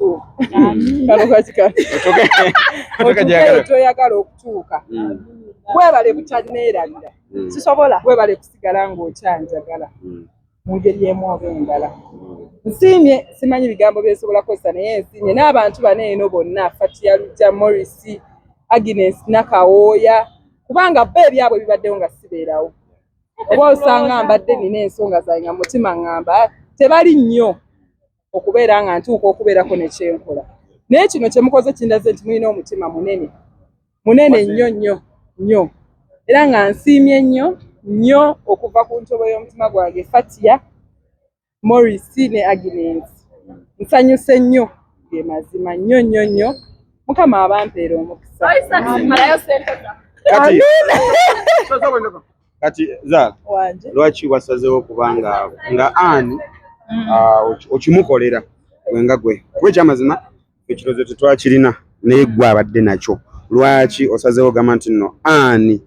so kano kachika toyagala okutuuka webale butanneerabira sisobola webale kusigala ng'okyanjagala mu ngeri emu oba endala. Nsiimye simanyi bigambo byesobola kukozesa naye nsiimye n'abantu bano eno bonna Fatia Lujja, Morris, Agnes Nakawooya kubanga bo ebyabwe bibaddewo nga sibeerawo. Oba osanga mbadde nina ensonga zange nga mutima ngamba tebali nnyo okubeera nga ntuuka okubeerako ne kyenkola. Naye kino kye mukoze kindaze nti mulina omutima munene nnyo. Era nga nsiimye nnyo okuva ku ntobo y'omutima gwange Fatia, Morris ne Agnes. Nsanyuse nnyo ge mazima nnyo. Mukama abampeera omukisa. Kati za lwaki wasazeewo kubanga nga ani okimukolera wenga gwe kuba ekyamazima ekirozo tetwakirina naye gwe abadde nakyo lwaki osazeewo gamba nti nno ani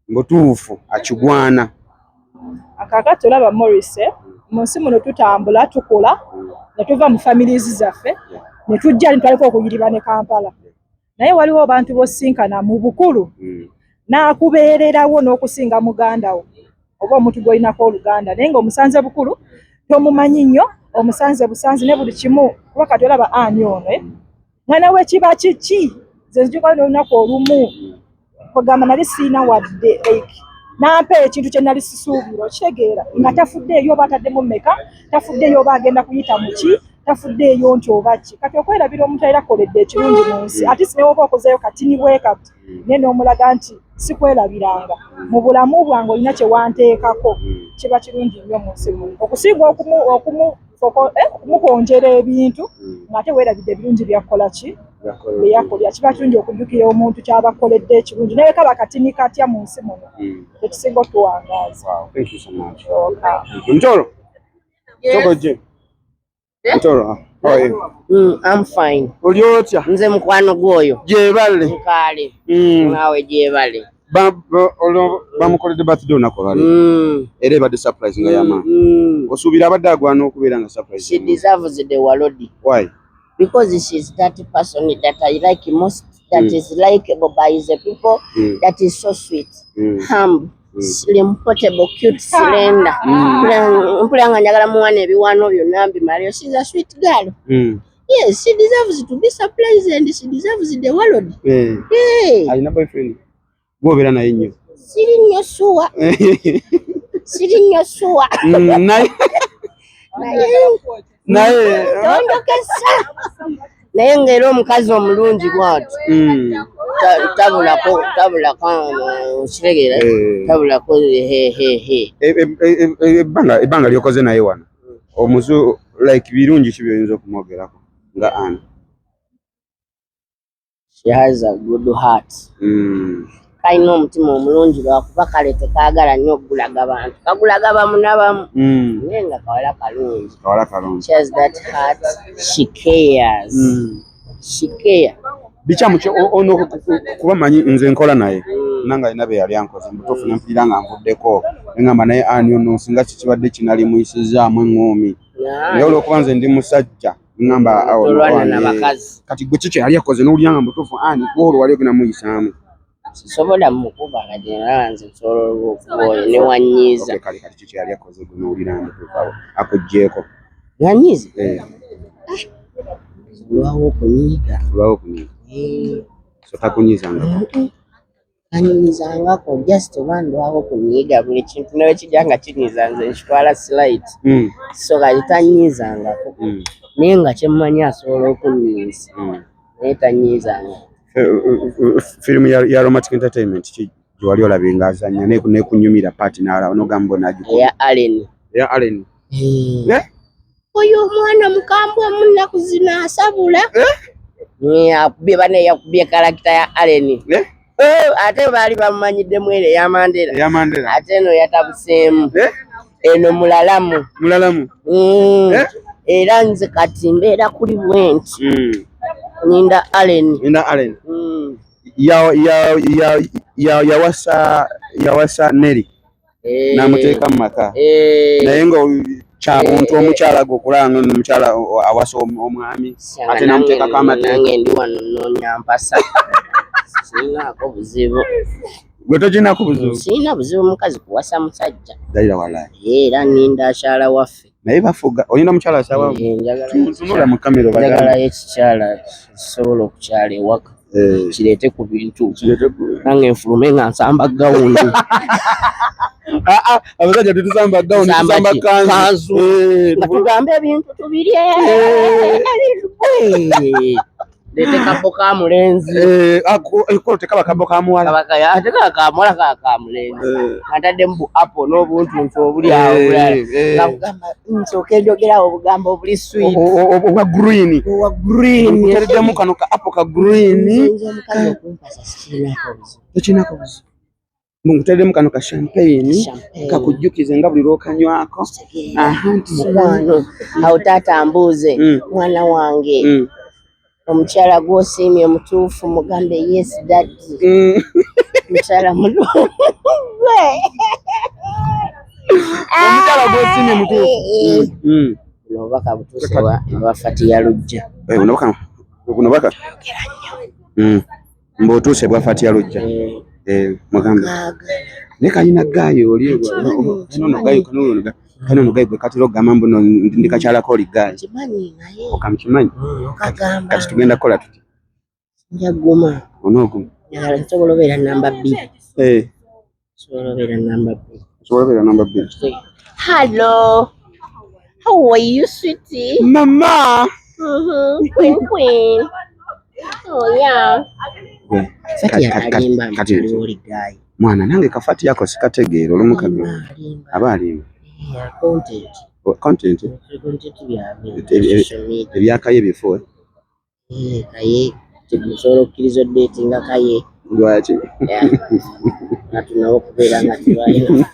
mbutuufu akigwana? Akakati olaba Morris mu nsi muno tutambula tukola ne tuva mu families zaffe ne tujja ne twaleka okuyiriba ne Kampala naye waliwo abantu bosinkana mu bukulu n'akubeererawo n'okusinga muganda wo oba omuntu gw'olinako oluganda naye ng'omusanze bukulu tomumanyi nnyo omusanze busanzi ne buli kimu kuba kati olaba ani ono nga nawe kiba kiki nze nzijukira n'olunaku olumu kugamba nali siina wadde nampa ekintu kye nali sisuubira okitegeera nga tafuddeeyo oba ataddemu mmeka tafuddeeyo oba agenda kuyita muki tafuddeeyo nti oba ki kati okwerabira omuntu era akoledde ekirungi mu nsi ate sinewoba okozeeyo katini bwe kati naye n'omulaga nti sikwerabiranga mu bulamu bwange olina kye wanteekako kiba kirungi nnyo mu nsi muno okusinga okumukonjera ebintu ng'ate weerabidde ebirungi byakola ki byeyakolya kiba kirungi okujjukira omuntu kyaba akoledde ekirungi naye kaba katini katya mu nsi muno tekisinga otuwangaaza. Ntoro togoje Ntoro I'm fine. Oli otya? Nze mukwano gwoyo. Gyebale. Nkaale. Nawe gyebale. Bamukoledde birthday onakola era ebadde surprise nga yama. Osuubira abadde agwana okubeera nga surprise. She deserves the walodi. Why? Because she's that person that I like most, that is likable by the people, that is so sweet, humble, slim, portable, cute, slender. Mpulanga njagala muwana ebiwano byonna mbimalayo. She's a sweet girl. Yes, she deserves to be surprised and she deserves the walodi. Alina boyfriend? Gwobeera naye nnyo? Siri nnyo suwa. Naye tondokesa naye ng'era omukazi omulungi bw'ati tabulako okitegeera tabulako ebbanga lyokoze naye wano omuzu like birungi ki byoyinza okumwogerako nga ani? She has a good heart. Kalina omutima omulungi lwakuba kale tekaagala nnyo okugulaga abantu kagulaga bamu n'abamu naye nga kawala kalungi. She has that heart. She cares. She cares. Bikyamu ono kuba manyi nze nkola naye nanga alina bye yali ankoze mutuufu nempulira nga nvuddeko engamba naye ani ono singa kikibadde kinali muyisizaamu eŋŋoomi naye olw'okuba nze ndi musajja ngamba kati gwe kiki yali akoze n'owulira nga mutuufu ani gwolwo wali ogenda muyisaamu sisobola mukuba kati nalaba nze nsobola okuboya ne wanyiiza. Kale kati kiki yali akoze gwe n'owulira nga mutuufu akuggyeeko yanyiiza lwawo okunyiiga so takunyiizangako kanyiizangako just bandwawo okunyiiga buli kintu nawe kijja nga kinyiiza nze nkitwala slight so kati tanyiizangako naye nga kyemmanyi asobola okunyiiza naye tanyiizangako. Film ya Romantic Entertainment gyewali olabye ng'azannya nekunyumira paati n'alaba n'ogamba eya Allen. Oyo omwana mukambwe munaku zino asabula akubye bane yakubye karakita ya Allen ate baali bamumanyiddemu ere eya Mandela ate eno yatabuseemu eno mulalamu era nze kati mbeera kuli bwenti Ninda Allen. Yawasa Neri. Namuteeka mu maka. Naye nga kya muntu omukyala gokulanga omukyala awasa omwami ate namuteekako amateeka. Nange ndi wano noonya mpasa. Sinaako buzibu. Gwe toginako buzibu? Sina buzibu mukazi kuwasa musajja. Dayira walayi. Era ninda akyala waffe. Naye bafuga olina omukyala asaba tunula mu kamera njagala ekikyala kisobola okukyala ewaka kireete ku bintu nange nfulume nga nsamba gawundi. Abasajja tetusamba gawundi tusamba kanzu nga tugamba ebintu tubirye. Leete kabo ka mulenzi. Ekolo tekaba kabo ka muwala. Ate kaba ka muwala kaba ka mulenzi. Ataddemu bu apple n'obuntuntu obuli awo bulala. Nga kugamba nsooka njogerawo obugambo obuli sweet. Obwa green. Obwa green. Ntereddemu kano ka apple ka green. Nze omukazi okumpasa sikirinako buzibu. Tokinako buzibu. Ntereddemu kano ka champagne kakujjukize nga buli lw'okanywako. Mukwano awo taata ambuuze mwana wange omukyala gw'osiimye omutuufu mugambe yes dad. Mukyala mulungi. Omukyala gw'osiimye mutuufu. Buno obubaka butuuse bwa Fatiya Lujja. Buno baka mbutuuse bwa Fatiya Lujja. Mugambe ne kayina gayo oli ono gayo kano gayo gwe katero gamba mbuno ndi kakyalako oli gayo. Kimanyi naye okamukimanyi okagamba kati tugenda kukola tuti njaguma onooguma njagala nsobola obeera namba 2. Nsobola obeera namba 2. Osobola obeera namba 2. Hello, how are you sweetie? Mama. Queen. Oh yeah. Kati mwana nange kafati yako sikategeera olumukaga aba alimba content ebyakaye bifo kaye kisobola okukkiriza date nga kaye lwaki natunawo okubeera nga tibalina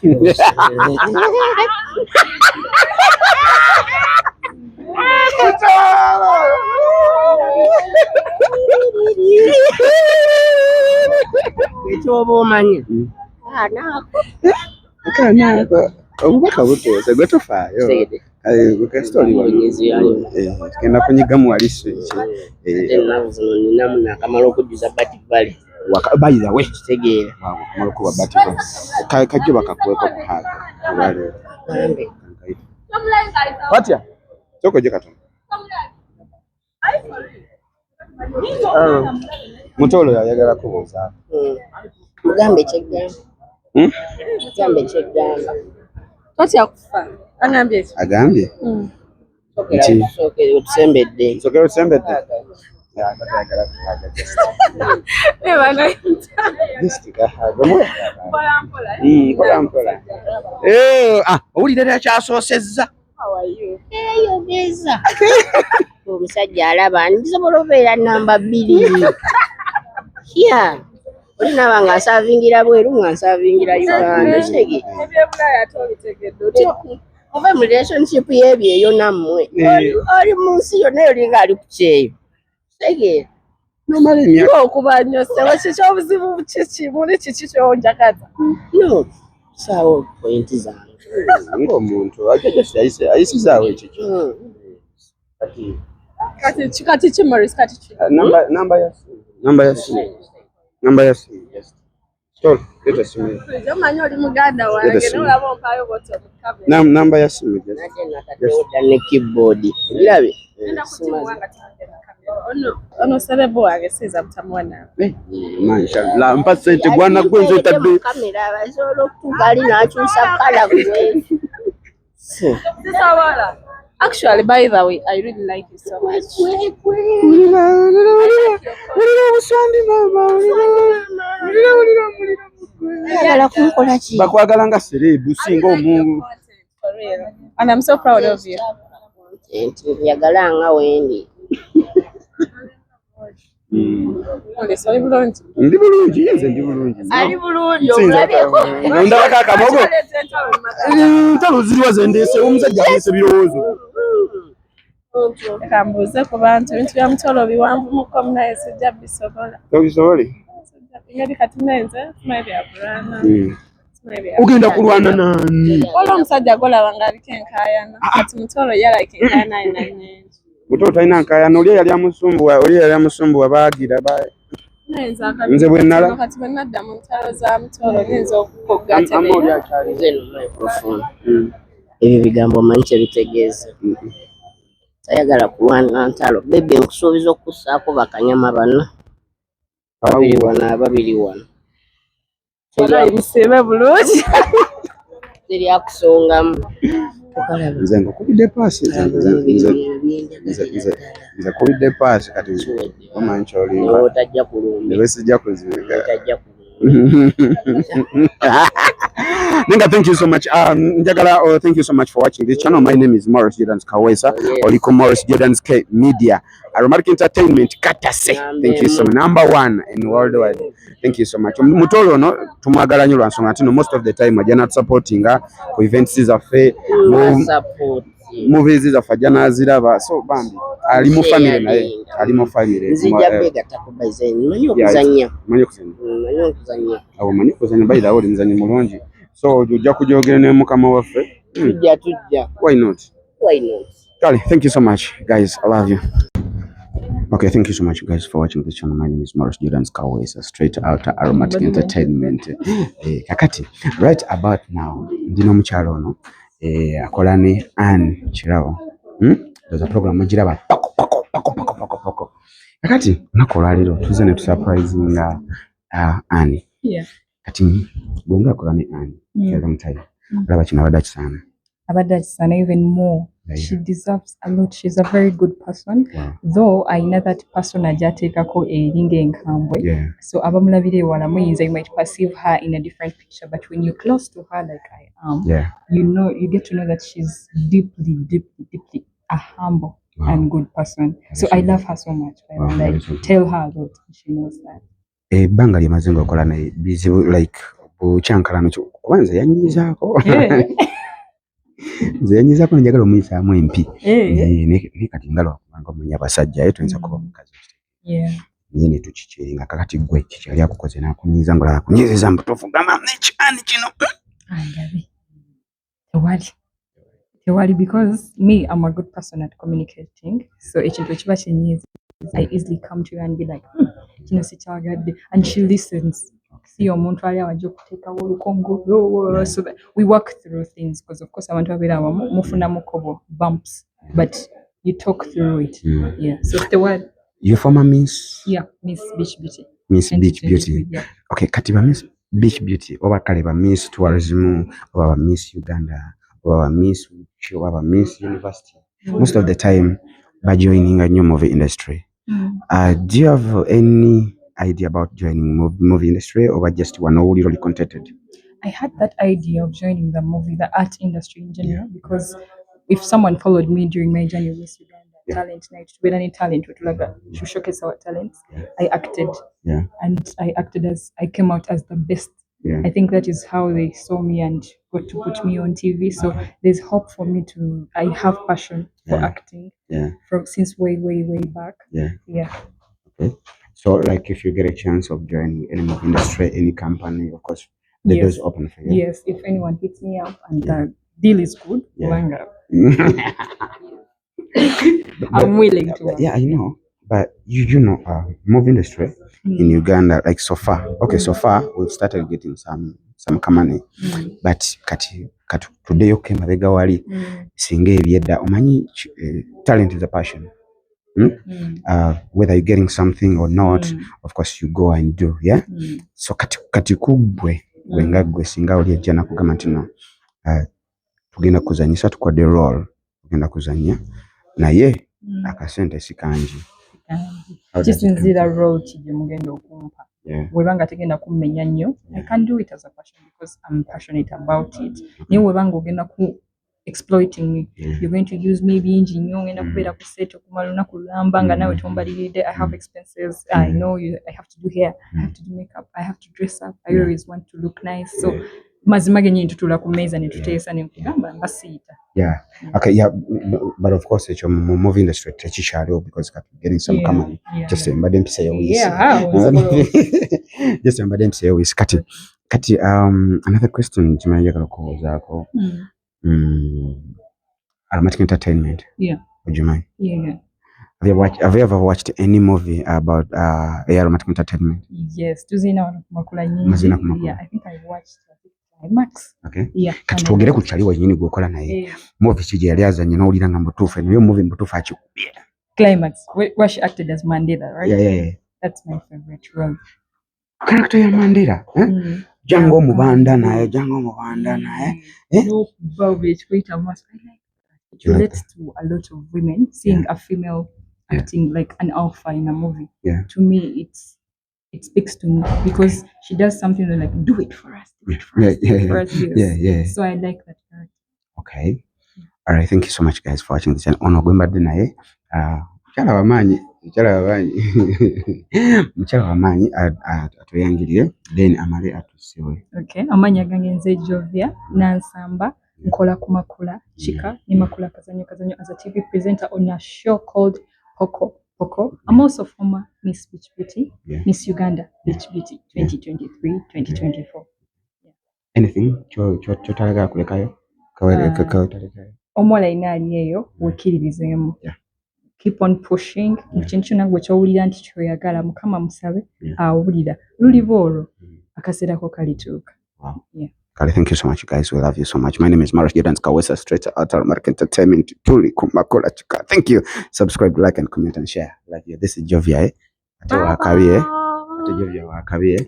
ekyoba omanyi kanako obubaka butuuse gwe tofaayo genda kunyigamu walisu ennaku zino ninamu nakamala okujjuza bativale bayizawe kitegeera kamala okuba bativale kajjo bakakuweko kuhaaga patya sokoje katono Mutolo yayagala kubuuza. Mugambe kyeggamba. Mugambe kyeggamba. Tatya kufa. Agambye ki? Agambye. Sokera otusembedde. Sokera otusembedde. Owulira ekyasoosezza. Eyogeza. Omusajja alaba nsobola obeera namba 2. Yeah. Olinaaba nga nsavingira bweru nga nsavingira Uganda. Ebyebulaya ate obitegedde otya? Ova mu relationship y'ebyo eyo nammwe. Oli mu nsi yonna olinga ali ku kyeyo. Tegeera. Nomala emyaka okuba nnyo ssebo kiki obuzibu kiki muli kiki kyonjagaza? No. Sawa pointi zange. Ng'omuntu ayisizaawo ekyo. Kati ki Morris kati ki? Namba ya simu. Stol, leta simu. Omanyi oli muganda wange n'olaba ompaayo bw'otyo mu kamera. Namba ya simu. Nate nataddewo ne keyboard. Ogirabe? Ono serebo wange siiza mutamuwa naawe. Mashallah, mpa ssente gwana gwe nze tadde. Kamera abasobola okutuuka ali n'akyusa kala bwe. Sisabola. Actually, by the way, I really like you so much. Bakwagala nga serebu singa omungu. And I'm so proud of you. Njagala nga wendi. Oli bulungi. Ndi bulungi, yenze ndi bulungi. Ali bulungi omulabyeko. Ndabako akamogo. Ntalo ziriwa zendeese omusajja ayeese birowoozo. Kambuuze ku bantu ebintu bya Mutolo biwanvu muko munaye sijja bisobola. Tobisobole? Ngeri kati nenze tumaye bya Burana. ogenda kulwana nani Wala omusajja golaba ng'aliko enkaayana kati Mutoro ye like enkaayana alina nnyingi. Mutoro talina nkaayana oli yali amusumbuwa baagira nze bwe nala kati bwe nadda mu ntalo za Mutoro niyinza okukoggattene nze no microphone ebyo bigambo omanyi kye bitegeeza tayagala kulwana ntalo bebe nkusuubiza okussaako bakanyama bana babiri wano walayi musiime bulungi teri akusongamu nze nkukubidde paasi nze kubidde paasi kati omanyi kyolinga otajja kulumba nebesijja kuzinga otajja Ninga, thank you so much. Njagala, thank you so much for watching this channel. My name is Morris Jordan's Kawesa, Oliko Morris Jordan's K Media, Aromatic Entertainment, Katase. Thank you so much. #1 in worldwide. Thank you so much. Mutolo no tumwagala nyo lwansonga ati no most of the time ajana supporting ku events zaffe movies zaffe ajana ziraba so bambi ali mu family naye ali mu family nzija bega takubaizeni manyo kuzanya awo manyi kuzanya by the way mzanyi mulungi so ojja kujogera ne mukama waffe tujja why not Kale, thank you so much guys, I love you. Okay, thank you so much guys for watching this channel. My name is Morris Jordan's Kawesa, straight out Aromatic Entertainment. Kakati right about now ndino mukyalo ono akola ne Anne Kirabo. There's a program mujiraba pako. Kakati nakola lero tuze ne surprising Anne. Yeah. Kati gwenga akola ne Anne for a long time. Laba kino abadde kisana. Abadde kisana even more. She deserves a lot. She's a very good person. Wow. Though I know that person ajateekako eringa enkambwe. Yeah. So abamulabire wala muyinza, you might perceive her in a different picture, but when you're close to her like I am, you get to know that she's deeply a humble and good person. So I love her so much. I tell her a lot. She knows that. Banga lyemaze ng'okola naye bizibu like bucyankalano kwanza yanyizaako. Nze yanyizaako njagala omuyisaamu empi. Ne kati ngalo kubanga omanyi abasajja tuyinza kuba omukazi. Nyine tukikiringa kakati gwe kikyali akukoze n'akunyiza ng'olaba akunyizeza mbutuufu gamba nekyani kino. Angabi. Tewali because me, I'm a good person at communicating. So ekintu ekiba kinyiza, I easily come to her and be like, kino sikyagadde, and she listens. See omuntu ali awajja okuteekawo olukongo. So that we work through things because of course abantu babeera mufuna mukobo bumps, but you talk through it. So the word your former Miss Miss Beach Beauty. Miss Beach Beauty. Okay, kati ba Miss Beach Beauty oba kale ba Miss Tourism oba ba Miss Uganda oba ba Miss oba ba Miss University. Most of the time by joining a new movie industry. Do you have any idea about joining movie industry or just one really contacted? I had that idea of joining the art industry in general because if someone followed me during my journey with Uganda talent night, to be any talent to showcase our talents, I acted and I came out as the best. I think that is how they saw me and got to put me on TV. So there's hope for me I have passion for acting from since way back. Okay. So, like, if you get a chance of joining any movie industry, any company, of course, the doors open for you. Yes, if anyone hits me up and the deal is good, I'm willing to. Yeah, I know. But you know, movie industry in Uganda, like so far we've started getting some money. But kati today okay mabega wali singa ebyedda omanyi talent is a passion. Whether you're getting something or not, of course you go and do, so kati kubwe wenga gwe singa oli ejjana kugamba nti no tugenda kuzanyisa tukode role tugenda kuzanya naye akasente sikanji kisinzira role kijje mugenda okumpa webanga tegenda kummenya nnyo I can do it as a passion because I'm passionate about it naye webanga ogenda ku exploiting me, you're going to use me bingi nnyo ngenda kubeera ku set okumala olunaku lulamba nga nawe tombaliride. I have expenses, I know you, I have to do hair, I have to do makeup, I have to dress up, I always want to look nice, so mazima genye ntutula ku meza ne tuteesa ne nkugamba nga siita. Yeah. Okay, yeah, but of course it's your movie industry techichalo because getting some common just mbadde mpise yo wisi. Just mbadde mpise yo wisi kati another question chimanjagala kubuuzaako. Aromatic Entertainment. Yeah. Would you mind? Yeah. Have you ever watched any movie about Aromatic Entertainment? Yes, tuzina makula nyingi. Yeah, I think I watched Max. Okay. Yeah. Kati twogere ku chali wenyini gwokola naye. Movie kije yali azanye n'owulira nga mbutuufu niyo movie mbutuufu akikubye. Climax, where she acted as Mandela, right? Yeah. That's my favorite role. Character ya Mandela, Jango Mubanda naye. No, Velvet Greater Mask. I like that. It relates to a lot of women. Seeing a female acting like an alpha in a movie. Yeah. To me, it speaks to me because she does something like do it for us. Yeah. So I like that character. Okay. All right. Thank you so much, guys, for watching this. And ono gwemba dinaye. Mchala wamanyi atuyangirire then amale atusiwe. Okay. Amanya gange nze Jovia Nansamba nkola ku Makula Chika ni Makula Kazanyo as a TV presenter on a show called Poco. I'm also former Miss Beach Beauty, Miss Uganda Beach Beauty 2023-2024. Anything chotalaga kulekayo kawalekayo omola inaali eyo wekiririzeemu. Keep on pushing. Ikintu nagwe kyowulira nti kyoyagala Mukama musabe awulira luliba olwo akaseera ko kalituuka. Kale, thank you so much, guys. We love you so much. My name is Marosh Jordan Kawesa, straight out of Aromatic Entertainment. Tuli Kumakula Chika. Thank you. Subscribe, like, and comment, and share. Love you. This is Jovia. Ate Jovia wakabiye.